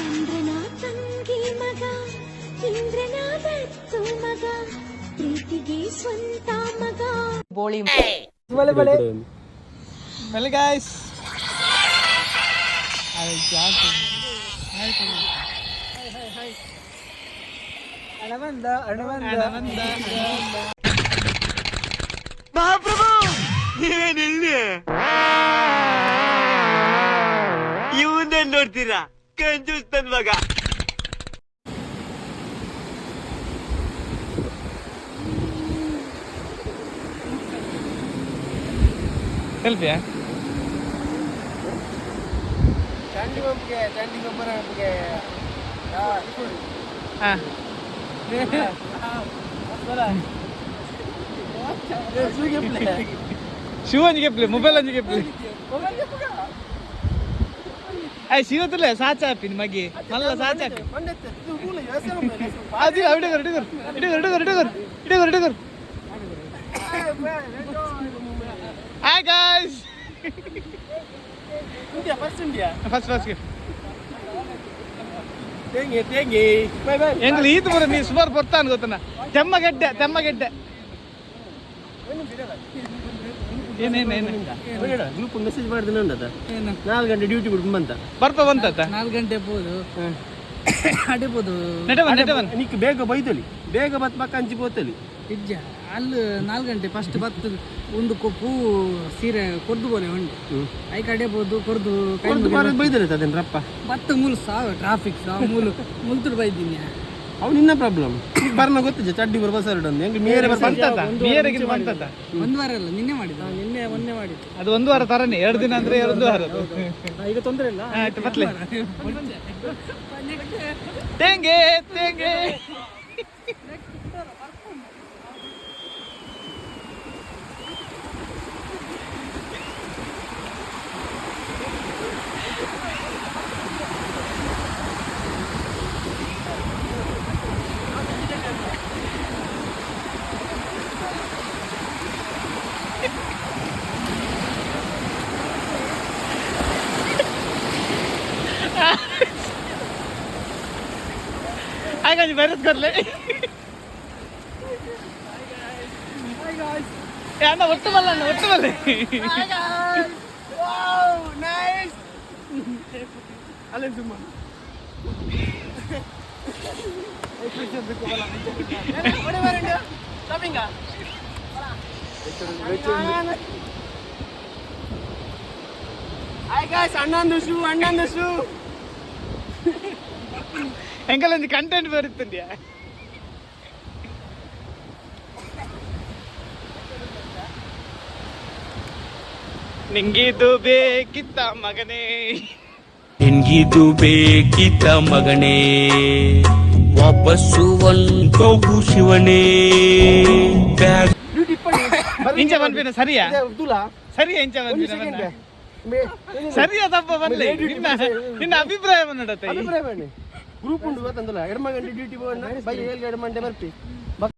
ಚಂದ್ರನ ತಂಗಿ ಮಗ ಇಂದ್ರನಾದತ್ತು ಮಗ ಪ್ರೀತಿಗೆ ಸ್ವಂತ ಮಗ ಬೋಳಿ ಬಲೆ ಬಲೆ ಬಲೆ ಗಾಯ್ಸ್ ಅಣ್ಣ ಬಂದ ಮಹಾಪ್ರಭು ನೀವೇನಿಲ್ಲಿ ಇವನ್ನೇ ನೋಡ್ತೀರಾ ಕಂಜೂಸ್ ನನ್ ಮಗ ಸೆಲ್ಫಿಯಾ ಚಂಡಿ ಗೊಬ್ಬರ ಹಾ ಶಿವ ಅಂಜಿಗೆ ಪ್ಲೇ ಮೊಬೈಲ್ ಅಂಜಿಗೆ ಪ್ಲೇ ಅಯ್ಯ ಶಿವ ತುಲೆ ಸಾಚ ಹಾಪಿನ ಮಗೆ ಮಲ್ಲ ಸಾಚ ಅದು ಇಡಗರ್ ಹಾಯ್ ಗಾಯ್ಸ್ ಫಸ್ಟ್ ಎಂಗ್ಳು ಈತ ಬರ ನೀ ಸುಮಾರು ಬರ್ತಾನ ಗೊತ್ತನ ತೆಮ್ಮಗೆಡ್ಡೆ ಗ್ರೂಪ್ ಮೆಸೇಜ್ ಮಾಡಿದ್ರೆ ಉಂಟದ 4 ಗಂಟೆ ಡ್ಯೂಟಿ ಬಿಡ್ಕೊಂಡು ಬಂತ 4 ಗಂಟೆ ಹೋದು ಅಡಿಬೋದು ನಿಕ್ ಬೇಗ ಬೈತಲಿ ಬೇಗ ಬತ್ ಪಕ್ಕ ಹಂಚಿ ಗೋತಲಿ ಇಜ್ಜ ಅಲ್ಲಿ 4 ಗಂಟೆ ಫಸ್ಟ್ ಬತ್ತು ಒಂದು ಕೊಪ್ಪು ಸೀರೆ ಕೊರ್ದು ಬೋಲೆ ಉಂಟು ಐ ಕಡೆಬೋದು ಕೊರ್ದು ಬೈದಲೆ ಅದೇನು ರಪ್ಪ ಬತ್ತ ಮೂಲ ಸಾವ ಟ್ರಾಫಿಕ್ ಸಾವ ಮುಲ್ತುಡು ಬೈದಿನಿ ಅವ್ ನಿನ್ನ ಪ್ರಾಬ್ಲಮ್ ಬರ್ನ ಗೊತ್ತಿದ್ದ ಚಡ್ಡಿ ಬರ್ ಬಸ್ ಎರಡು ಹೆಂಗೆ ಮೇರೆ ಒಂದು ವಾರ ಅಲ್ಲ ನಿನ್ನೆ ಮಾಡಿದ ಮೊನ್ನೆ ಮಾಡಿದ್ದು ಅದು ಒಂದು ವಾರ ತರನೇ 2 ದಿನ ಅಂದ್ರೆ 1 ವಾರ ಈಗ ತೊಂದರೆ ಇಲ್ಲ ಆಯ್ತು ಬತ್ಲೆ ತೆಂಗೆ आगे बैरस कर ले याना ಒಟ್ಟು ಬಲ್ಲೆ ವಾವ್ ನೈಸ್ ಅಲೆ ಸುಮ್ಮ ಹಾಯ್ ಗಾಯ್ಸ್ ಅಣ್ಣಂದು ಶೂ ಎಂಕಲೊಂದು ಕಂಟೆಂಟ್ ಬರುತ್ತಿದ್ಯಾ ನಿಂಗಿದು ಬೇಕಿತ್ತ ಮಗನೇ ವಾಪಸ್ಸು ಹೋಗು ಶಿವನೇ ಇಂಚ ಬಂದ್ಬಿನ ಸರಿಯಾ ಇಂಚ ಬಂದ್ಬಿನ ಸರಿಯಾ ತಪ್ಪ ಬಂದ್ಲೆ ನಿನ್ನ ಅಭಿಪ್ರಾಯ ನೋಡತ್ತೆ ಗ್ರೂಪ್ ಉಂಟು ಗೊತ್ತಂದಲ್ಲ 2 ಗಂಟೆ ಡ್ಯೂಟಿ ಬೈ 7 ಗಂಟೆ ಬರ್ತಿ